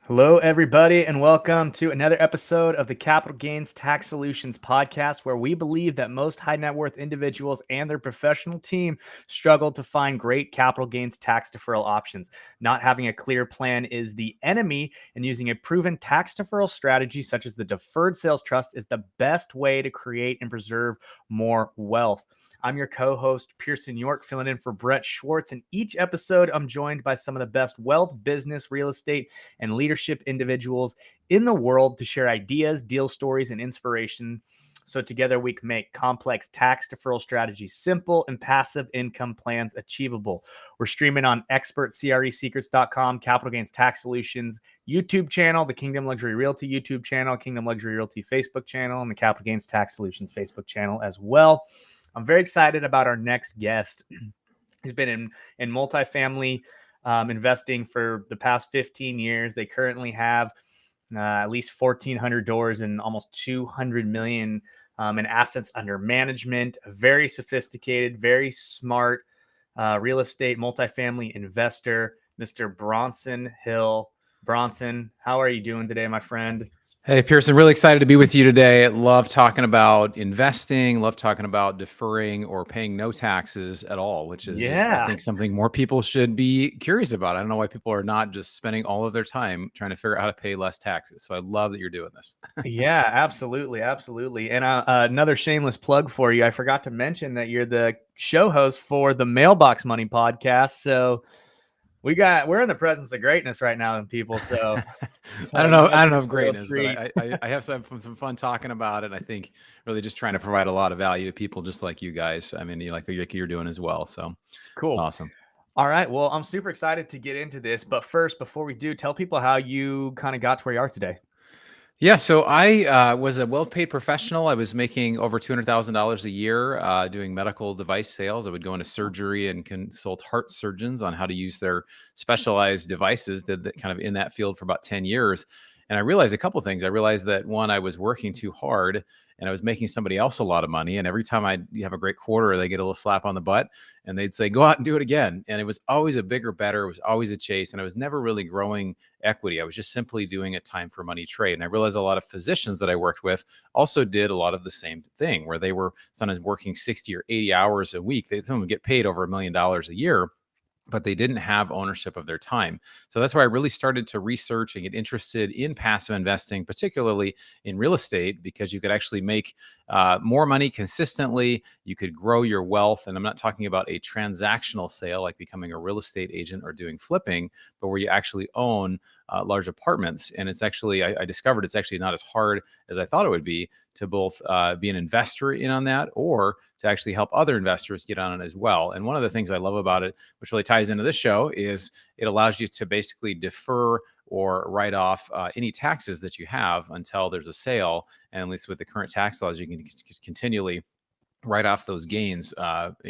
Hello, everybody, and welcome to another episode of the Capital Gains Tax Solutions podcast, where we believe that most high net worth individuals and their professional team struggle to find great capital gains tax deferral options. Not having a clear plan is the enemy, and using a proven tax deferral strategy such as the Deferred Sales Trust is the best way to create and preserve more wealth. I'm your co-host, Pearson York, filling in for Brett Swarts. In each episode, I'm joined by some of the best wealth, business, real estate, and leadership individuals in the world to share ideas, deal stories, and inspiration. So together we can make complex tax deferral strategies simple and passive income plans achievable. We're streaming on expertcresecrets.com, Capital Gains Tax Solutions YouTube channel, the Kingdom Luxury Realty YouTube channel, Kingdom Luxury Realty Facebook channel, and the Capital Gains Tax Solutions Facebook channel as well. I'm very excited about our next guest. He's been in multifamily investing for the past 15 years. They currently have at least 1,400 doors and almost 200 million in assets under management. A very sophisticated, very smart real estate multifamily investor, Mr. Bronson Hill. Bronson, how are you doing today, my friend? Hey, Pearson, really excited to be with you today. Love talking about investing, love talking about deferring or paying no taxes at all, which is just, I think, something more people should be curious about. I don't know why people are not just spending all of their time trying to figure out how to pay less taxes. So I love that you're doing this. Yeah, absolutely. Absolutely. And another shameless plug for you. I forgot to mention that you're the show host for the Mailbox Money podcast. So we're in the presence of greatness right now, people. So I don't know if greatness, treat. but I have some fun talking about it. I think really just trying to provide a lot of value to people just like you guys. I mean, like you're doing as well. So Cool. It's awesome. All right. Well, I'm super excited to get into this. But first, before we do, tell people how you kind of got to where you are today. Yeah, so I was a well-paid professional. I was making over $200,000 a year doing medical device sales. I would go into surgery and consult heart surgeons on how to use their specialized devices. Did that kind of in that field for about 10 years. And I realized a couple of things. I realized that one, I was working too hard and I was making somebody else a lot of money. And every time I have a great quarter, they get a little slap on the butt and they'd say, go out and do it again. And it was always a bigger, better. It was always a chase. And I was never really growing equity. I was just simply doing a time for money trade. And I realized a lot of physicians that I worked with also did a lot of the same thing, where they were sometimes working 60 or 80 hours a week. Some of them get paid over $1 million a year, but they didn't have ownership of their time. So that's why I really started to research and get interested in passive investing, particularly in real estate, because you could actually make more money consistently. You could grow your wealth. And I'm not talking about a transactional sale like becoming a real estate agent or doing flipping, but where you actually own large apartments. And it's actually, I discovered it's actually not as hard as I thought it would be to both be an investor in on that or to actually help other investors get on it as well. And one of the things I love about it, which really ties into this show, is it allows you to basically defer or write off any taxes that you have until there's a sale. And at least with the current tax laws, you can continually write off those gains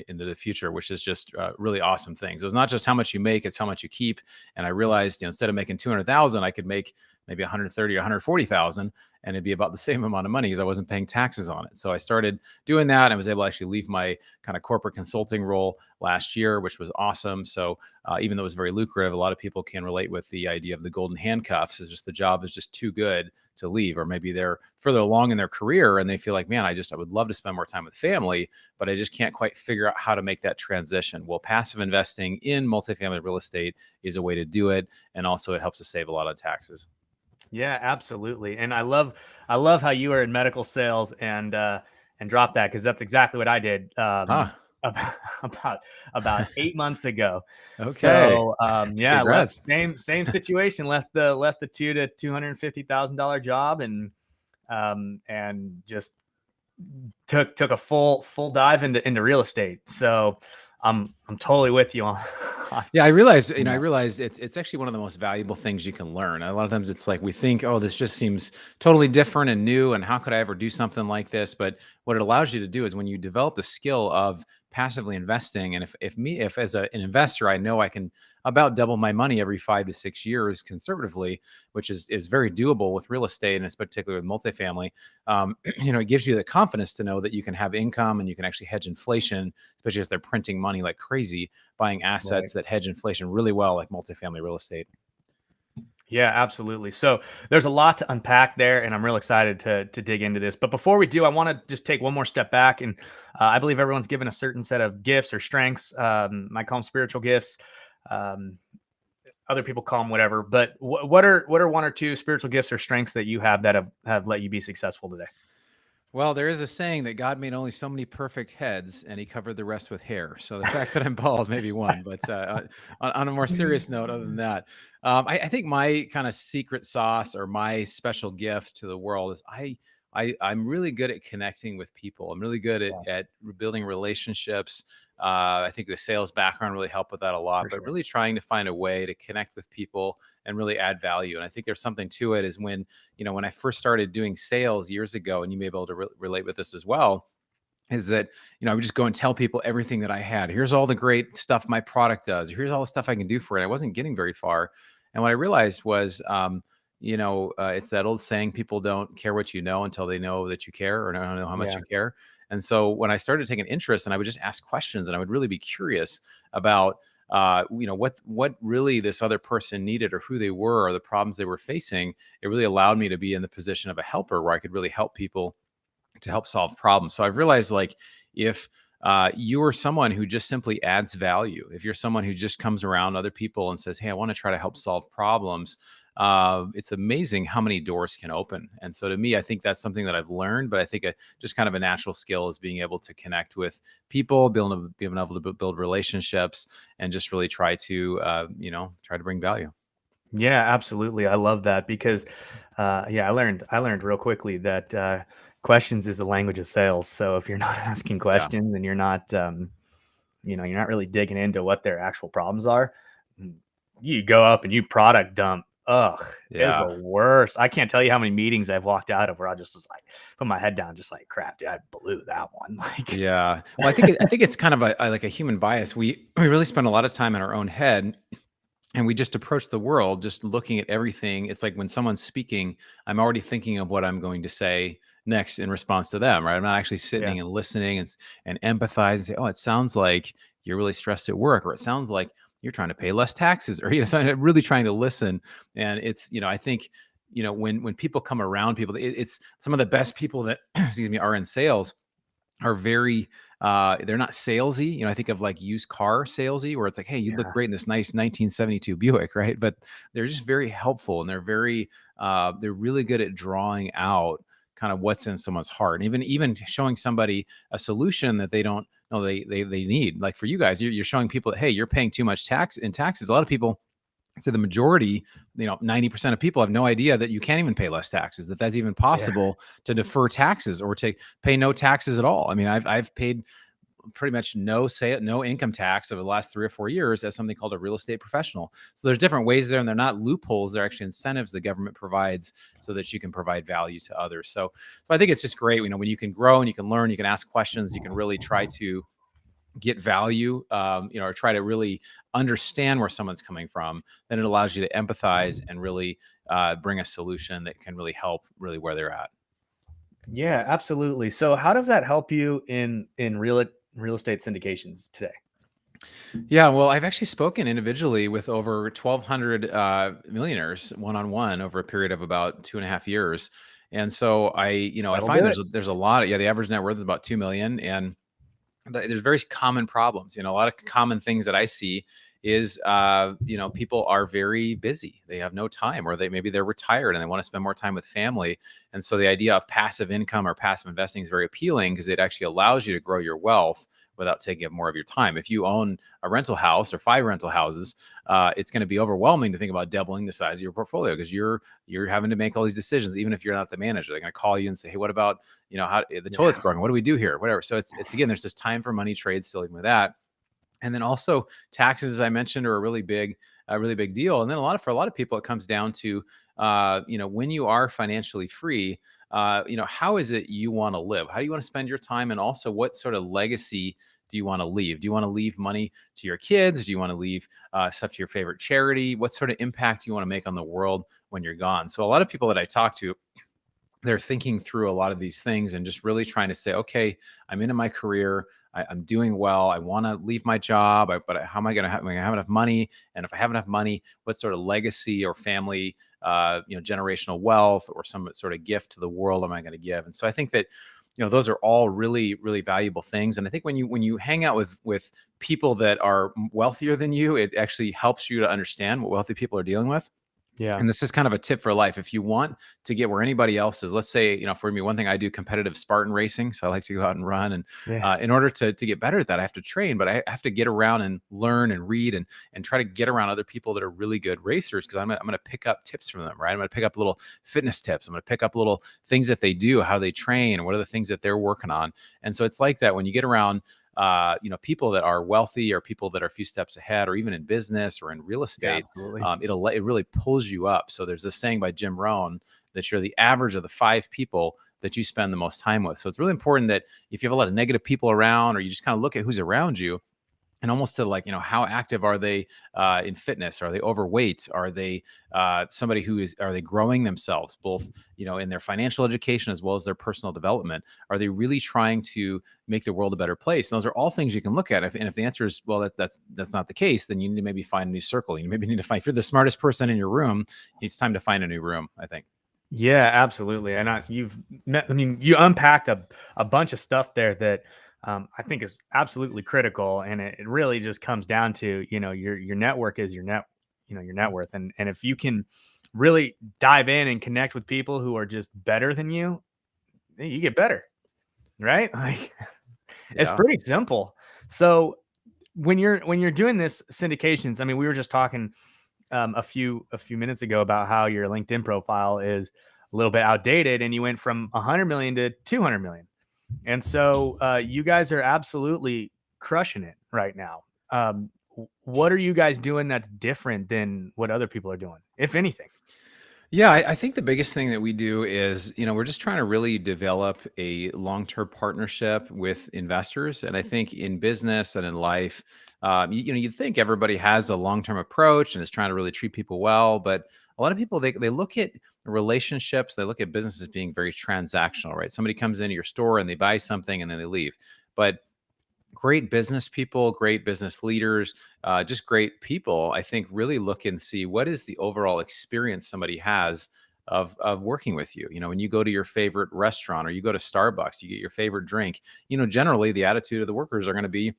into the future, which is just really awesome things. So it's not just how much you make, it's how much you keep. And I realized, instead of making 200,000, I could make maybe 130 or 140,000 and it'd be about the same amount of money because I wasn't paying taxes on it. So I started doing that and I was able to actually leave my kind of corporate consulting role last year, which was awesome. So even though it was very lucrative, a lot of people can relate with the idea of the golden handcuffs. Is just the job is just too good to leave, or maybe they're further along in their career and they feel like, man, I would love to spend more time with family, but I just can't quite figure out how to make that transition. Well, passive investing in multifamily real estate is a way to do it. And also it helps us save a lot of taxes. Yeah, absolutely. And I love how you are in medical sales and drop that, because that's exactly what I did about 8 months ago. Okay. So yeah, left Congrats. same situation. Left the $200,000 to $250,000 job and just took a full dive into real estate. So I'm totally with you on. Yeah, I realized, it's actually one of the most valuable things you can learn. A lot of times it's like we think, oh, this just seems totally different and new, and how could I ever do something like this? But what it allows you to do is when you develop the skill of passively investing, and if as an investor, I know I can about double my money every 5 to 6 years conservatively, which is very doable with real estate, and it's particularly with multifamily. It gives you the confidence to know that you can have income and you can actually hedge inflation, especially as they're printing money like crazy, buying assets that hedge inflation really well, like multifamily real estate. Yeah, absolutely. So there's a lot to unpack there, and I'm real excited to dig into this. But before we do, I want to just take one more step back, and I believe everyone's given a certain set of gifts or strengths. I call them spiritual gifts. Um, Other people call them whatever. But what are one or two spiritual gifts or strengths that you have that have let you be successful today? Well, there is a saying that God made only so many perfect heads, and He covered the rest with hair. So the fact that I'm bald may be one, but on a more serious note, other than that, I think my kind of secret sauce or my special gift to the world is I'm really good at connecting with people. I'm really good Yeah, at building relationships. I think the sales background really helped with that a lot, for but sure. really trying to find a way to connect with people and really add value. And I think there's something to it is when I first started doing sales years ago, and you may be able to relate with this as well, is that, I would just go and tell people everything that I had. Here's all the great stuff my product does. Here's all the stuff I can do for it. I wasn't getting very far. And what I realized was, it's that old saying, people don't care what you know until they know that you care or don't know how much Yeah, you care. And so when I started taking interest and I would just ask questions and I would really be curious about, what really this other person needed or who they were or the problems they were facing, it really allowed me to be in the position of a helper where I could really help people to help solve problems. So I've realized, like, if you are someone who just simply adds value, if you're someone who just comes around other people and says, "Hey, I want to try to help solve problems," it's amazing how many doors can open. And so, to me, I think that's something that I've learned. But I think just kind of a natural skill is being able to connect with people, being able to build relationships, and just really try to bring value. yeah, absolutely. I love that because, yeah, I learned real quickly that questions is the language of sales. So if you're not asking Yeah, questions and you're not really digging into what their actual problems are, mm, you go up and you product dump. Ugh, is the yeah. worst. I can't tell you how many meetings I've walked out of where I just was like, put my head down, just like, crap, dude, I blew that one. Like, Yeah. Well, I think it's kind of like a human bias. We really spend a lot of time in our own head, and we just approach the world just looking at everything. It's like when someone's speaking, I'm already thinking of what I'm going to say next in response to them, right? I'm not actually yeah, sitting and listening and empathize and say, "Oh, it sounds like you're really stressed at work," or "It sounds like you're trying to pay less taxes," or so I'm really trying to listen. And I think when people come around people, it's some of the best people that excuse me are in sales are very they're not salesy. I think of like used car salesy where it's like, hey, you look yeah, great in this nice 1972 Buick, right? But they're just very helpful, and they're really good at drawing out kind of what's in someone's heart, and even showing somebody a solution that they don't know they need. Like for you guys, you're showing people that, hey, you're paying too much taxes. A lot of people, so the majority, 90% of people have no idea that you can't even pay less taxes, that that's even yeah, possible to defer taxes or to pay no taxes at all. I mean, I've paid pretty much no income tax over the last 3 or 4 years as something called a real estate professional. So there's different ways there, and they're not loopholes. They're actually incentives the government provides so that you can provide value to others. So I think it's just great, when you can grow and you can learn, you can ask questions, you can really try to get value, or try to really understand where someone's coming from. Then it allows you to empathize and really bring a solution that can really help really where they're at. yeah, absolutely. So how does that help you in real estate syndications today? Yeah, well, I've actually spoken individually with over 1,200 millionaires one on one over a period of about 2.5 years. And so I That'll find do there's it. there's a lot. The average net worth is about 2 million, and there's very common problems. A lot of common things that I see is, people are very busy. They have no time, or maybe they're retired and they want to spend more time with family. And so the idea of passive income or passive investing is very appealing because it actually allows you to grow your wealth without taking up more of your time. If you own a rental house or 5 rental houses, it's going to be overwhelming to think about doubling the size of your portfolio because you're having to make all these decisions. Even if you're not the manager, they're going to call you and say, "Hey, what about how the Yeah, toilet's broken? What do we do here?" Whatever. So it's again, there's this time for money trade still even with that. And then also taxes, as I mentioned, are a really big deal. And then for a lot of people, it comes down to, when you are financially free, how is it you want to live? How do you want to spend your time? And also, what sort of legacy do you want to leave? Do you want to leave money to your kids? Do you want to leave stuff to your favorite charity? What sort of impact do you want to make on the world when you're gone? So a lot of people that I talk to, they're thinking through a lot of these things and just really trying to say, okay, I'm into my career. I'm doing well. I want to leave my job, but how am I going to have, am I gonna have enough money? And if I have enough money, what sort of legacy or family, generational wealth or some sort of gift to the world am I going to give? And so I think that, those are all really, really valuable things. And I think when you hang out with people that are wealthier than you, it actually helps you to understand what wealthy people are dealing with. Yeah. And this is kind of a tip for life. If you want to get where anybody else is, let's say, for me, one thing I do competitive Spartan racing. So I like to go out and run. And Yeah. in order to get better at that, I have to train, but I have to get around and learn and read and try to get around other people that are really good racers. Cause I'm going to pick up tips from them, right? I'm going to pick up little fitness tips. I'm going to pick up little things that they do, how they train, and what are the things that they're working on. And so it's like that when you get around people that are wealthy or people that are a few steps ahead, or even in business or in real Yeah, estate, absolutely. it really pulls you up. So there's this saying by Jim Rohn that you're the average of the 5 people that you spend the most time with. So it's really important that if you have a lot of negative people around, or you just kind of look at who's around you, and almost to like, how active are they in fitness? Are they overweight? Are they somebody are they growing themselves both, in their financial education as well as their personal development? Are they really trying to make the world a better place? And those are all things you can look at. And if the answer is, well, that's not the case, then you need to maybe find a new circle. You maybe need to find, if you're the smartest person in your room, it's time to find a new room, I think. Yeah, absolutely. And you unpacked a bunch of stuff there that I think is absolutely critical. And it really just comes down to, your network is your net worth. And if you can really dive in and connect with people who are just better than you, then you get better, right? Like it's Yeah. pretty simple. So when you're doing this syndications, I mean, we were just talking a few minutes ago about how your LinkedIn profile is a little bit outdated, and you went from 100 million to 200 million, and so you guys are absolutely crushing it right now. What are you guys doing that's different than what other people are doing, if anything? Yeah, I think the biggest thing that we do is, we're just trying to really develop a long-term partnership with investors. And I think in business and in life, you'd think everybody has a long-term approach and is trying to really treat people well. But a lot of people, they look at relationships, they look at business as being very transactional, right? Somebody comes into your store and they buy something and then they leave. But great business people, great business leaders, just great people, I think really look and see what is the overall experience somebody has of working with you. When you go to your favorite restaurant or you go to Starbucks, you get your favorite drink, generally the attitude of the workers are going to be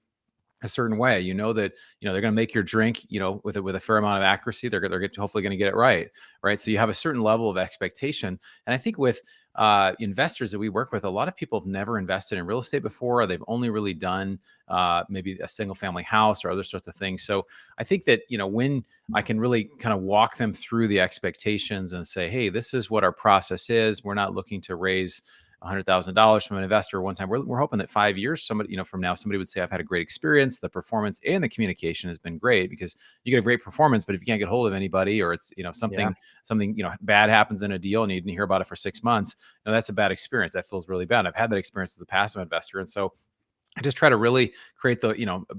a certain way. That they're going to make your drink with a fair amount of accuracy. They're hopefully going to get it right. So you have a certain level of expectation. And I think with investors that we work with, a lot of people have never invested in real estate before, or they've only really done maybe a single family house or other sorts of things. So I think that when I can really kind of walk them through the expectations and say, hey, this is what our process is. We're not looking to raise $100,000 from an investor one time. We're hoping that 5 years, somebody, from now, somebody would say, I've had a great experience. The performance and the communication has been great, because you get a great performance, but if you can't get hold of anybody, or it's, Yeah. something, bad happens in a deal and you didn't hear about it for 6 months, that's a bad experience. That feels really bad. I've had that experience as a passive investor. And so I just try to really create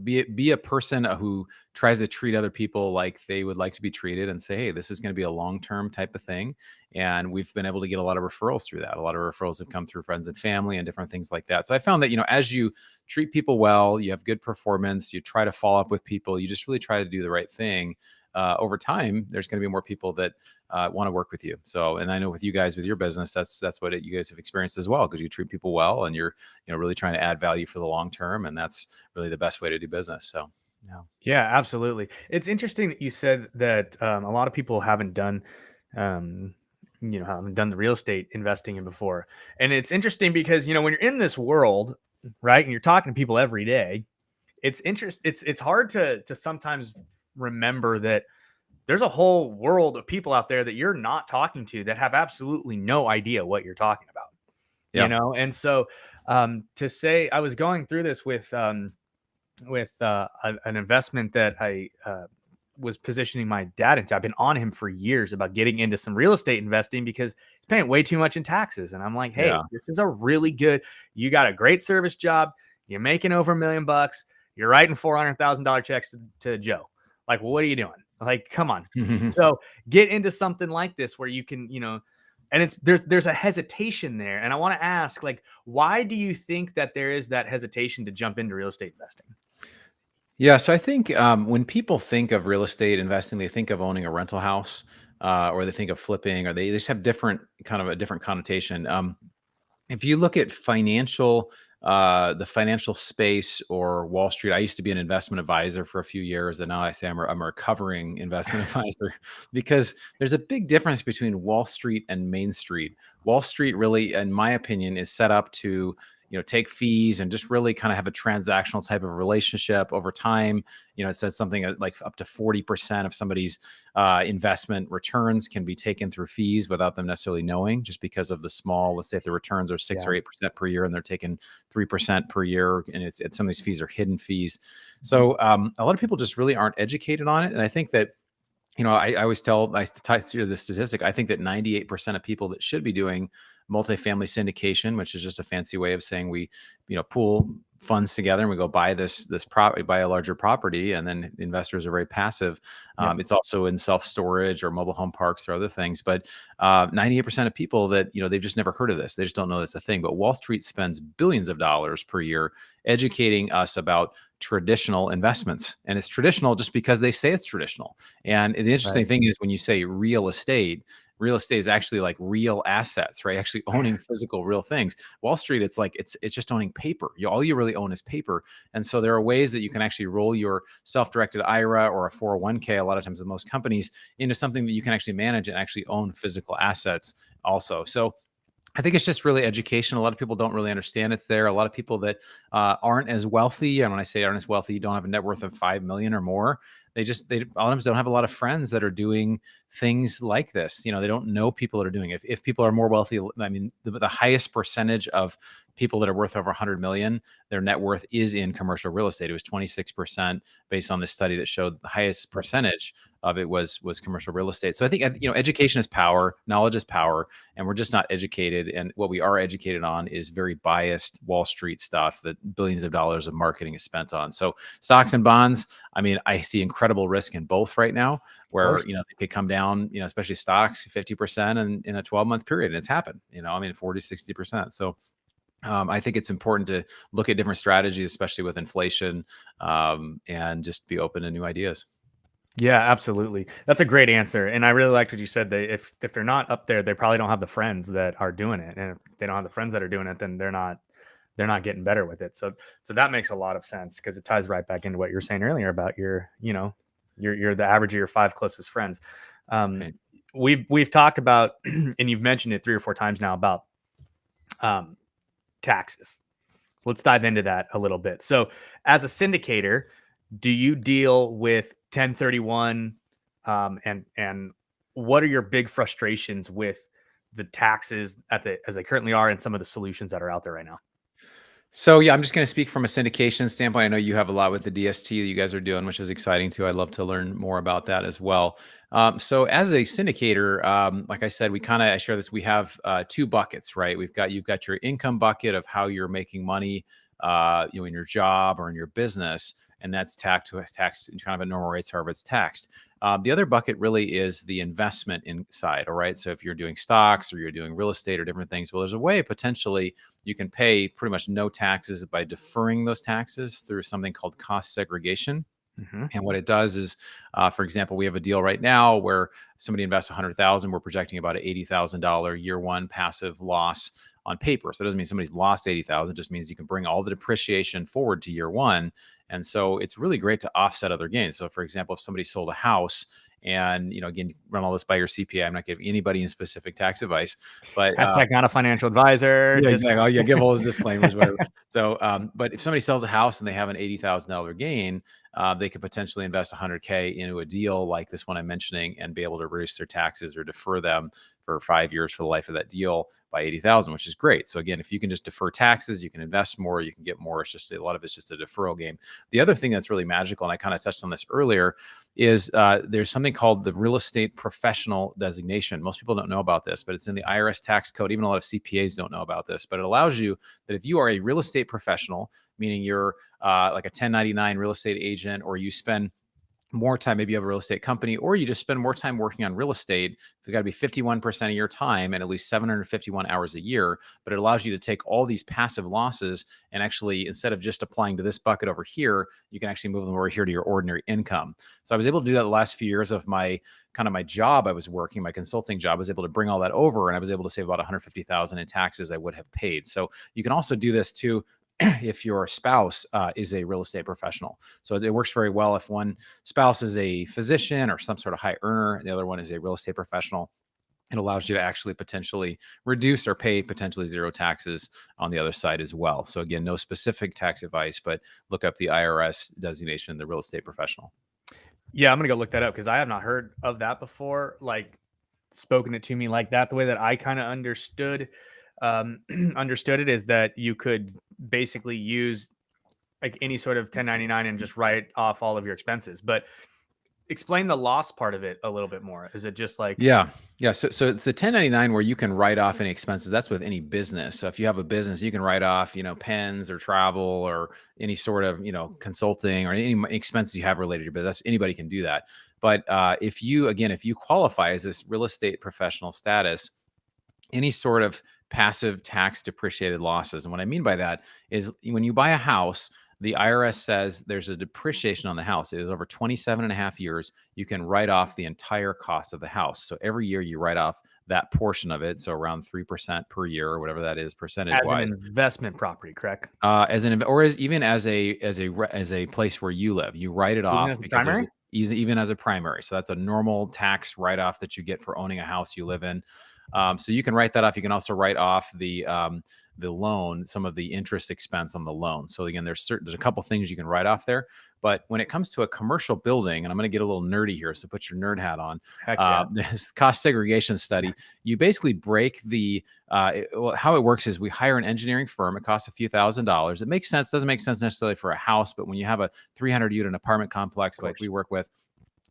be a person who tries to treat other people like they would like to be treated, and say, hey, this is going to be a long-term type of thing. And we've been able to get a lot of referrals through that. A lot of referrals have come through friends and family and different things like that. So I found that, as you treat people well, you have good performance, you try to follow up with people, you just really try to do the right thing. Over time, there's going to be more people that want to work with you. So, and I know with you guys, with your business, that's what you guys have experienced as well, because you treat people well and you're, really trying to add value for the long term. And that's really the best way to do business. So, yeah. Yeah, absolutely. It's interesting that you said that a lot of people um, haven't done the real estate investing in before, and it's interesting because when you're in this world, right, and you're talking to people every day, it's hard to sometimes remember that there's a whole world of people out there that you're not talking to that have absolutely no idea what you're talking about, Yeah. and so to say I was going through this with an investment that I was positioning my dad into. I've been on him for years about getting into some real estate investing because he's paying way too much in taxes. And I'm like, hey, Yeah. this is a really good, you got a great service job. You're making over $1 million. You're writing $400,000 checks to Joe. Like, what are you doing? Like, come on. So get into something like this where you can, And there's a hesitation there. And I want to ask, like, why do you think that there is that hesitation to jump into real estate investing? Yeah, so I think when people think of real estate investing, they think of owning a rental house, or they think of flipping, or they just have a different connotation. If you look at the financial space or Wall Street, I used to be an investment advisor for a few years, and now I say I'm a recovering investment advisor because there's a big difference between Wall Street and Main Street. Wall Street really, in my opinion, is set up to take fees and just really kind of have a transactional type of relationship over time. It says something like up to 40% of somebody's investment returns can be taken through fees without them necessarily knowing, just because of the small, let's say if the returns are 6 or 8% per year and they're taking 3% per year, and it's some of these fees are hidden fees. So a lot of people just really aren't educated on it. And I think that I always I tie to the statistic. I think that 98% of people that should be doing multifamily syndication, which is just a fancy way of saying we, pool funds together and we go buy this property, buy a larger property, and then the investors are very passive. It's also in self-storage or mobile home parks or other things. But 98% of people that, they've just never heard of this. They just don't know that's a thing. But Wall Street spends billions of dollars per year educating us about traditional investments. And it's traditional just because they say it's traditional. And the interesting thing is when you say real estate is actually like real assets, right? Actually owning physical real things. Wall Street, it's like it's just owning paper. All you really own is paper. And so there are ways that you can actually roll your self-directed IRA or a 401k, a lot of times with most companies, into something that you can actually manage and actually own physical assets also. So I think it's just really education. A lot of people don't really understand it's there. A lot of people that aren't as wealthy, and when I say aren't as wealthy, don't have a net worth of 5 million or more. They a lot of times don't have a lot of friends that are doing things like this. They don't know people that are doing it. If people are more wealthy, I mean, the highest percentage of people that are worth over 100 million, their net worth is in commercial real estate. It was 26% based on this study that showed the highest percentage of it was commercial real estate. So I think, education is power, knowledge is power, and we're just not educated. And what we are educated on is very biased Wall Street stuff that billions of dollars of marketing is spent on. So stocks and bonds, I mean, I see incredible risk in both right now, where they could come down, especially stocks 50% in a 12-month period, and it's happened. 40-60%. So I think it's important to look at different strategies, especially with inflation, and just be open to new ideas. Yeah, absolutely. That's a great answer. And I really liked what you said. If they're not up there, they probably don't have the friends that are doing it. And if they don't have the friends that are doing it, then they're not getting better with it. So that makes a lot of sense, because it ties right back into what you were saying earlier about you're the average of your 5 closest friends. Right. We've talked about, and you've mentioned it 3 or 4 times now, about taxes. So let's dive into that a little bit. So as a syndicator, do you deal with 1031, and what are your big frustrations with the taxes as they currently are, and some of the solutions that are out there right now? So yeah, I'm just going to speak from a syndication standpoint. I know you have a lot with the DST that you guys are doing, which is exciting too. I'd love to learn more about that as well. So as a syndicator, like I said, I share this. We have 2 buckets, right? You've got your income bucket of how you're making money, in your job or in your business, and that's taxed kind of at normal rates, however it's taxed. The other bucket really is the investment inside. All right. So if you're doing stocks or you're doing real estate or different things, well, there's a way potentially you can pay pretty much no taxes by deferring those taxes through something called cost segregation. Mm-hmm. And what it does is, for example, we have a deal right now where somebody invests 100,000. We're projecting about an $80,000 year one passive loss on paper. So it doesn't mean somebody's lost 80,000. It just means you can bring all the depreciation forward to year one. And so it's really great to offset other gains. So for example, if somebody sold a house and, again, you run all this by your CPA. I'm not giving anybody in specific tax advice, but Hashtag not a financial advisor. yeah, exactly. Oh, yeah, give all those disclaimers, whatever. So, but if somebody sells a house and they have an $80,000 gain, they could potentially invest 100K into a deal like this one I'm mentioning and be able to reduce their taxes or defer them for 5 years for the life of that deal by 80,000, which is great. So again, if you can just defer taxes, you can invest more, you can get more. It's just a lot of it's just a deferral game. The other thing that's really magical, and I kind of touched on this earlier, is there's something called the real estate professional designation. Most people don't know about this, but it's in the IRS tax code. Even a lot of CPAs don't know about this, but it allows you that if you are a real estate professional, meaning you're like a 1099 real estate agent, or you spend more time, maybe you have a real estate company, or you just spend more time working on real estate. It's got to be 51% of your time and at least 751 hours a year. But it allows you to take all these passive losses and actually, instead of just applying to this bucket over here, you can actually move them over here to your ordinary income. So I was able to do that the last few years of my job I was working, my consulting job. I was able to bring all that over, and I was able to save about 150,000 in taxes I would have paid. So you can also do this too if your spouse is a real estate professional. So it works very well if one spouse is a physician or some sort of high earner, and the other one is a real estate professional. It allows you to actually potentially reduce or pay potentially zero taxes on the other side as well. So again, no specific tax advice, but look up the IRS designation, the real estate professional. Yeah, I'm gonna go look that up because I have not heard of that before. Like spoken it to me like that. The way that I kind of understood understood it is that you could basically use like any sort of 1099 and just write off all of your expenses. But explain the loss part of it a little bit more. Is it just like Yeah. Yeah. So it's the 1099 where you can write off any expenses. That's with any business. So if you have a business, you can write off, pens or travel or any sort of, consulting or any expenses you have related to your business. Anybody can do that. But if you qualify as this real estate professional status, any sort of passive tax depreciated losses. And what I mean by that is when you buy a house, the IRS says there's a depreciation on the house. It is over 27 and a half years. You can write off the entire cost of the house. So every year you write off that portion of it. So around 3% per year or whatever that is percentage as an wise. investment property, correct? Even as a place where you live, you write it Even off as a because there's primary? even as a primary. So that's a normal tax write off that you get for owning a house you live in. So you can write that off. You can also write off the loan, some of the interest expense on the loan. So again, there's a couple things you can write off there. But when it comes to a commercial building, and I'm going to get a little nerdy here, so put your nerd hat on. Heck yeah. This cost segregation study, you basically break how it works is we hire an engineering firm. It costs a few $1,000s. It makes sense. Doesn't make sense necessarily for a house, but when you have a 300 unit apartment complex like we work with,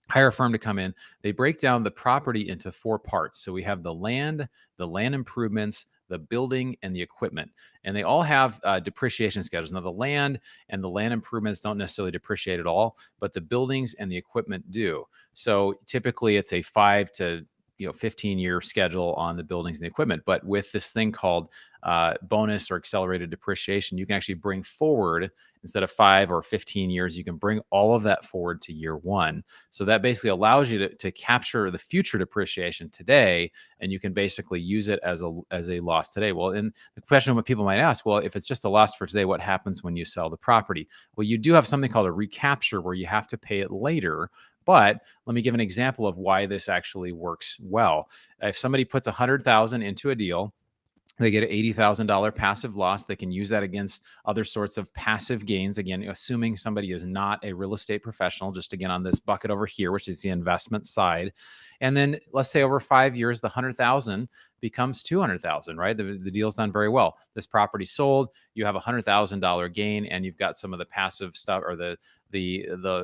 hire a firm to come in. They break down the property into 4 parts. So we have the land improvements, the building, and the equipment. And they all have depreciation schedules. Now, the land and the land improvements don't necessarily depreciate at all, but the buildings and the equipment do. So typically it's a 5 to 15-year schedule on the buildings and the equipment. But with this thing called bonus or accelerated depreciation, you can actually bring forward, instead of 5 or 15 years, you can bring all of that forward to year 1. So that basically allows you to capture the future depreciation today, and you can basically use it as a loss today. Well, and the question what people might ask, well, if it's just a loss for today, what happens when you sell the property? Well, you do have something called a recapture where you have to pay it later. But let me give an example of why this actually works well. If somebody puts 100,000 into a deal, they get an $80,000 passive loss. They can use that against other sorts of passive gains. Again, assuming somebody is not a real estate professional, just again on this bucket over here, which is the investment side. And then let's say over 5 years, the 100,000 becomes 200,000, right? The deal's done very well. This property sold, you have $100,000 gain, and you've got some of the passive stuff or the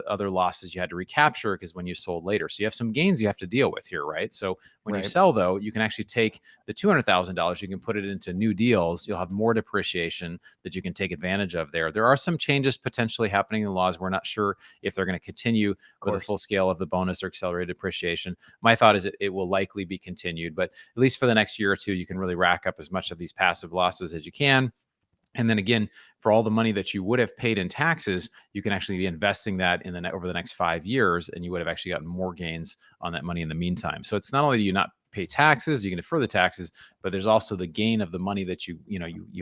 other losses you had to recapture because when you sold later. So you have some gains you have to deal with here, right? So when you sell, though, you can actually take the $200,000, you can put it into new deals. You'll have more depreciation that you can take advantage of there. There are some changes potentially happening in the laws. We're not sure if they're going to continue with a full scale of the bonus or accelerated depreciation. My thought is it will likely be continued, but at least for the next year or two, you can really rack up as much of these passive losses as you can. And then again, for all the money that you would have paid in taxes, you can actually be investing that over the nenext 5 years, and you would have actually gotten more gains on that money in the meantime. So it's not only do you not pay taxes, you can defer the taxes, but there's also the gain of the money that you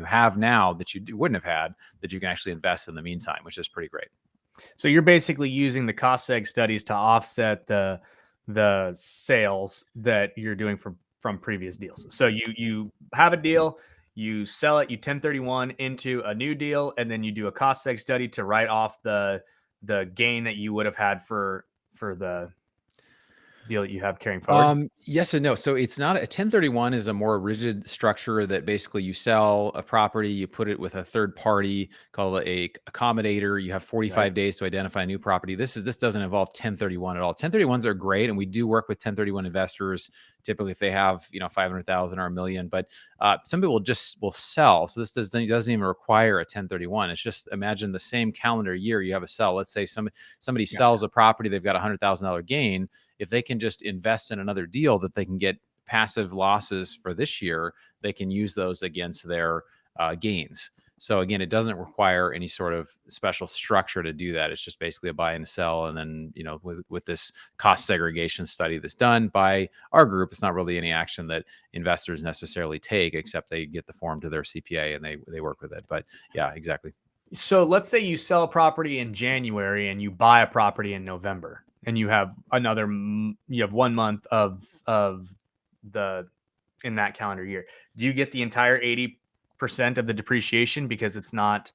have now that you wouldn't have had that you can actually invest in the meantime, which is pretty great. So you're basically using the cost seg studies to offset the sales that you're doing from previous deals. So you have a deal, you sell it, you 1031 into a new deal, and then you do a cost seg study to write off the gain that you would have had for the deal that you have carrying forward. Yes and no. So it's not a 1031 is a more rigid structure that basically you sell a property, you put it with a third party called a accommodator. You have 45 days to identify a new property. This doesn't involve 1031 at all. 1031s are great, and we do work with 1031 investors typically if they have, 500,000 or $1 million, but some people just will sell. So this doesn't even require a 1031. It's just imagine the same calendar year you have a sell. Let's say somebody sells a property, they've got $100,000 gain. If they can just invest in another deal that they can get passive losses for this year, they can use those against their gains. So again, it doesn't require any sort of special structure to do that. It's just basically a buy and a sell. And then, with this cost segregation study that's done by our group, it's not really any action that investors necessarily take, except they get the form to their CPA and they work with it. But yeah, exactly. So let's say you sell a property in January and you buy a property in November, and you have 1 month of the in that calendar year. Do you get the entire 80% of the depreciation because it's not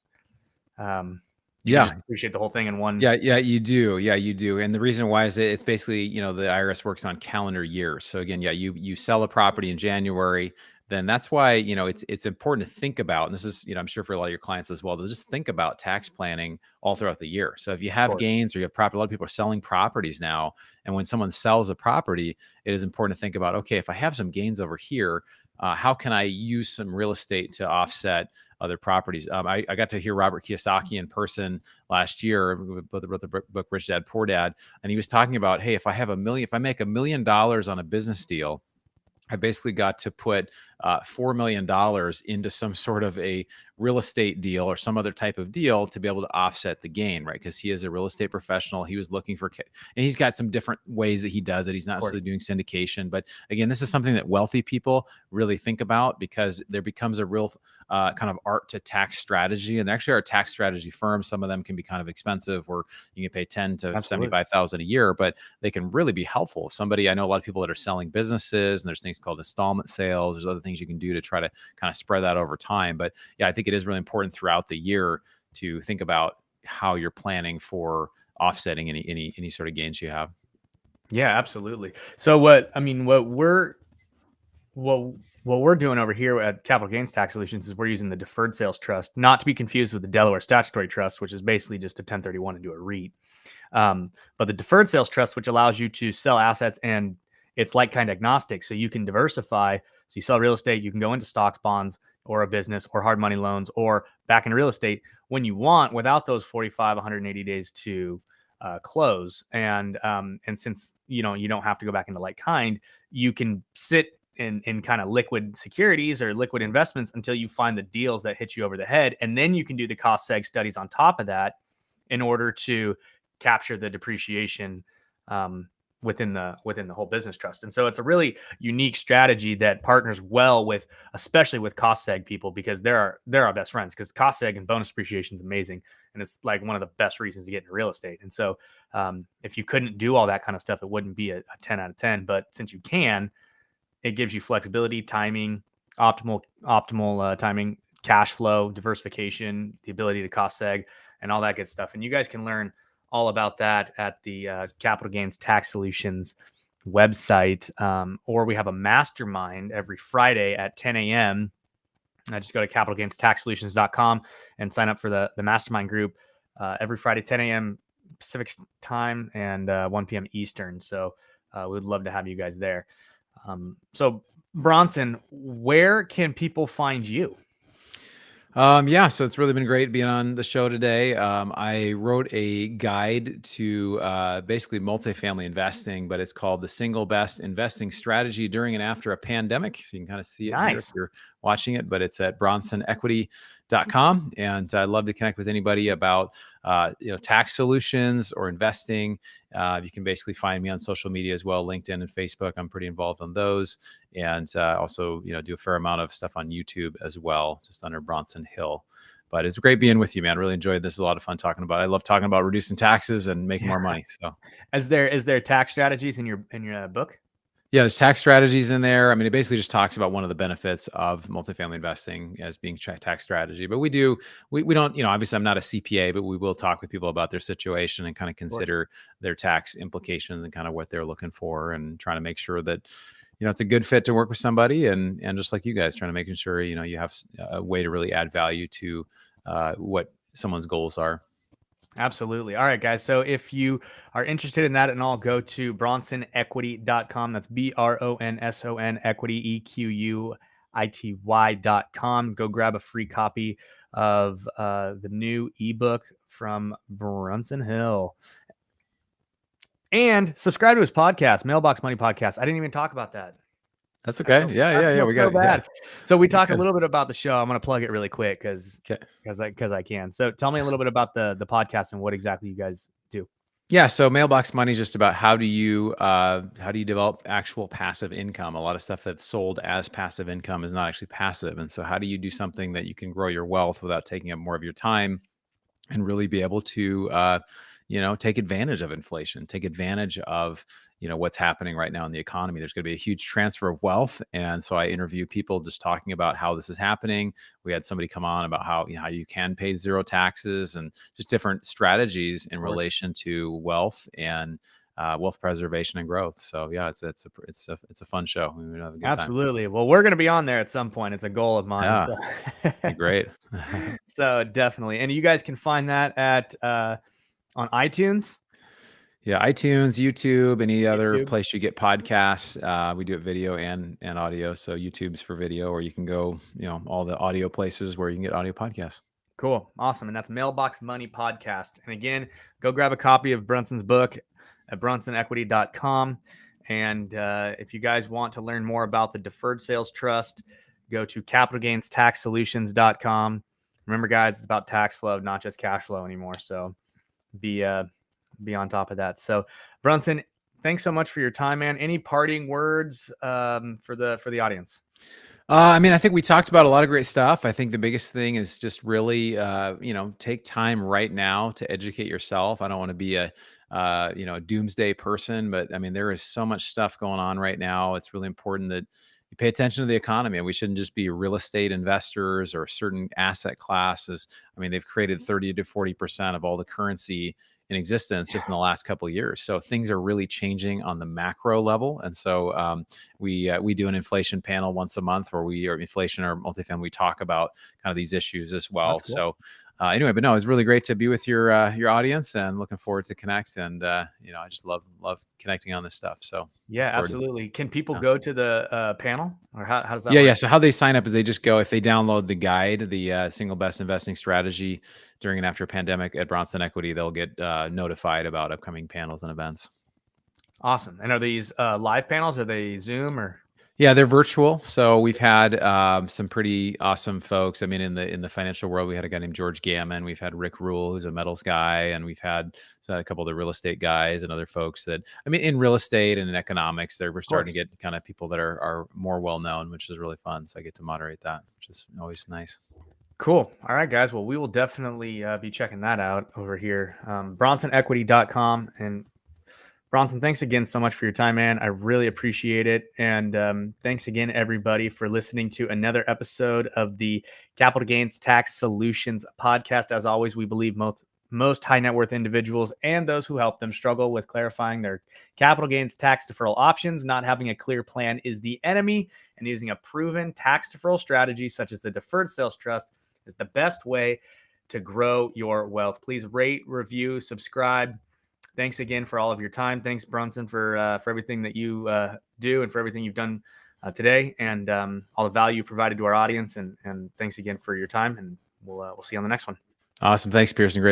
you can just depreciate the whole thing in one? Yeah, you do. Yeah, you do. And the reason why is it's basically, the IRS works on calendar years. So again, yeah, you sell a property in January, then that's why, it's important to think about, and this is, I'm sure for a lot of your clients as well, to just think about tax planning all throughout the year. So if you have gains or you have property, a lot of people are selling properties now. And when someone sells a property, it is important to think about, okay, if I have some gains over here, how can I use some real estate to offset other properties? I got to hear Robert Kiyosaki in person last year, wrote the book Rich Dad Poor Dad, and he was talking about, hey, if I make $1 million on a business deal, I basically got to put $4 million into some sort of a real estate deal or some other type of deal to be able to offset the gain, right? Because he is a real estate professional. He was looking for, and he's got some different ways that he does it. He's not necessarily doing syndication, but again, this is something that wealthy people really think about, because there becomes a real kind of art to tax strategy. And there actually are tax strategy firms. Some of them can be kind of expensive, where you can pay $10,000 to $75,000 a year, but they can really be helpful. I know a lot of people that are selling businesses, and there's things called installment sales. There's other things you can do to try to kind of spread that over time. But yeah, I think it is really important throughout the year to think about how you're planning for offsetting any sort of gains you have. Yeah, absolutely. So what we're doing over here at Capital Gains Tax Solutions is we're using the Deferred Sales Trust, not to be confused with the Delaware Statutory Trust, which is basically just a 1031 and do a REIT. But the Deferred Sales Trust, which allows you to sell assets, and it's like kind of agnostic, so you can diversify. So you sell real estate, you can go into stocks, bonds, or a business, or hard money loans, or back in real estate when you want, without those 45, 180 days to close. And since you don't have to go back into like kind, you can sit in kind of liquid securities or liquid investments until you find the deals that hit you over the head, and then you can do the cost seg studies on top of that in order to capture the depreciation within the whole business trust. And so it's a really unique strategy that partners well with, especially with cost seg people, because they're our best friends, because cost seg and bonus depreciation is amazing, and it's like one of the best reasons to get into real estate. And so if you couldn't do all that kind of stuff, it wouldn't be a 10 out of 10. But since you can, it gives you flexibility, timing, optimal timing, cash flow, diversification, the ability to cost seg, and all that good stuff. And you guys can learn all about that at the Capital Gains Tax Solutions website, or we have a mastermind every Friday at 10 a.m. Just go to capitalgainstaxsolutions.com and sign up for the mastermind group every Friday, 10 a.m. Pacific time and 1 p.m. Eastern. So we'd love to have you guys there. So Bronson, where can people find you? So it's really been great being on the show today. I wrote a guide to basically multifamily investing, but it's called The Single Best Investing Strategy During and After a Pandemic. So you can kind of see it here if you're watching it, but it's at BronsonEquity.com. And I'd love to connect with anybody about tax solutions or investing. You can basically find me on social media as well, LinkedIn and Facebook. I'm pretty involved on those. And also, do a fair amount of stuff on YouTube as well, just under Bronson Hill. But it's great being with you, man. Really enjoyed this. A lot of fun talking about it. I love talking about reducing taxes and making more money. So is there tax strategies in your book? Yeah, there's tax strategies in there. I mean, it basically just talks about one of the benefits of multifamily investing as being tax strategy. But we don't, obviously I'm not a CPA, but we will talk with people about their situation and kind of consider their tax implications and kind of what they're looking for, and trying to make sure that, it's a good fit to work with somebody. And just like you guys, trying to making sure, you have a way to really add value to what someone's goals are. Absolutely. All right, guys. So if you are interested in that and all, go to bronsonequity.com. That's BRONSON equity, EQUITY.com. Go grab a free copy of the new ebook from Brunson Hill. And subscribe to his podcast, Mailbox Money Podcast. I didn't even talk about that. That's okay. I feel We so got it. Yeah. bad. So we You're talked a good. little bit about the show. I'm going to plug it really quick because Okay. I can. So tell me a little bit about the podcast and what exactly you guys do. Yeah, so Mailbox Money is just about how do you develop actual passive income. A lot of stuff that's sold as passive income is not actually passive, and so how do you do something that you can grow your wealth without taking up more of your time and really be able to take advantage of inflation, take advantage of what's happening right now in the economy. There's going to be a huge transfer of wealth, and so I interview people just talking about how this is happening. We had somebody come on about how you can pay zero taxes and just different strategies in relation to wealth and wealth preservation and growth. So yeah, it's a fun show. We would have a good time. Absolutely. Well, we're going to be on there at some point. It's a goal of mine. Yeah, So, great. so definitely. And you guys can find that at on iTunes. Yeah, iTunes, YouTube, any other YouTube. place you get podcasts. We do it video and audio. So YouTube's for video, or you can go, all the audio places where you can get audio podcasts. Cool. Awesome. And that's Mailbox Money Podcast. And again, go grab a copy of Brunson's book at bronsonequity.com. And if you guys want to learn more about the Deferred Sales Trust, go to capitalgainstaxsolutions.com. Remember, guys, it's about tax flow, not just cash flow anymore. So be on top of that. So, Bronson, thanks so much for your time, man. Any parting words for the audience? I mean, I think we talked about a lot of great stuff. I think the biggest thing is just really, take time right now to educate yourself. I don't want to be a doomsday person, but I mean, there is so much stuff going on right now. It's really important that you pay attention to the economy, and we shouldn't just be real estate investors or certain asset classes. I mean, they've created 30 to 40% of all the currency in existence just in the last couple of years. So things are really changing on the macro level. And so we do an inflation panel once a month where we are inflation or multifamily. We talk about kind of these issues as well. That's cool. So anyway, but no, it's really great to be with your audience, and looking forward to connect. And I just love connecting on this stuff. So Yeah, absolutely. Can people go to the panel, or how does that work? Yeah. So how they sign up is they just go, if they download the guide, the single best investing strategy during and after a pandemic at Bronson Equity, they'll get notified about upcoming panels and events. Awesome. And are these live panels? Are they Zoom or? Yeah, they're virtual. So we've had some pretty awesome folks. I mean, in the financial world, we had a guy named George Gammon. We've had Rick Rule, who's a metals guy, and we've had a couple of the real estate guys and other folks that, I mean, in real estate and in economics, we're starting to get kind of people that are more well known, which is really fun. So I get to moderate that, which is always nice. Cool. All right, guys. Well, we will definitely be checking that out over here. BronsonEquity.com. And Bronson, thanks again so much for your time, man. I really appreciate it. And thanks again, everybody, for listening to another episode of the Capital Gains Tax Solutions podcast. As always, we believe most high net worth individuals and those who help them struggle with clarifying their capital gains tax deferral options. Not having a clear plan is the enemy, and using a proven tax deferral strategy such as the Deferred Sales Trust is the best way to grow your wealth. Please rate, review, subscribe. Thanks again for all of your time. Thanks, Bronson, for everything that you do and for everything you've done today, and all the value you provided to our audience. And thanks again for your time. And we'll see you on the next one. Awesome. Thanks, Pearson. Great.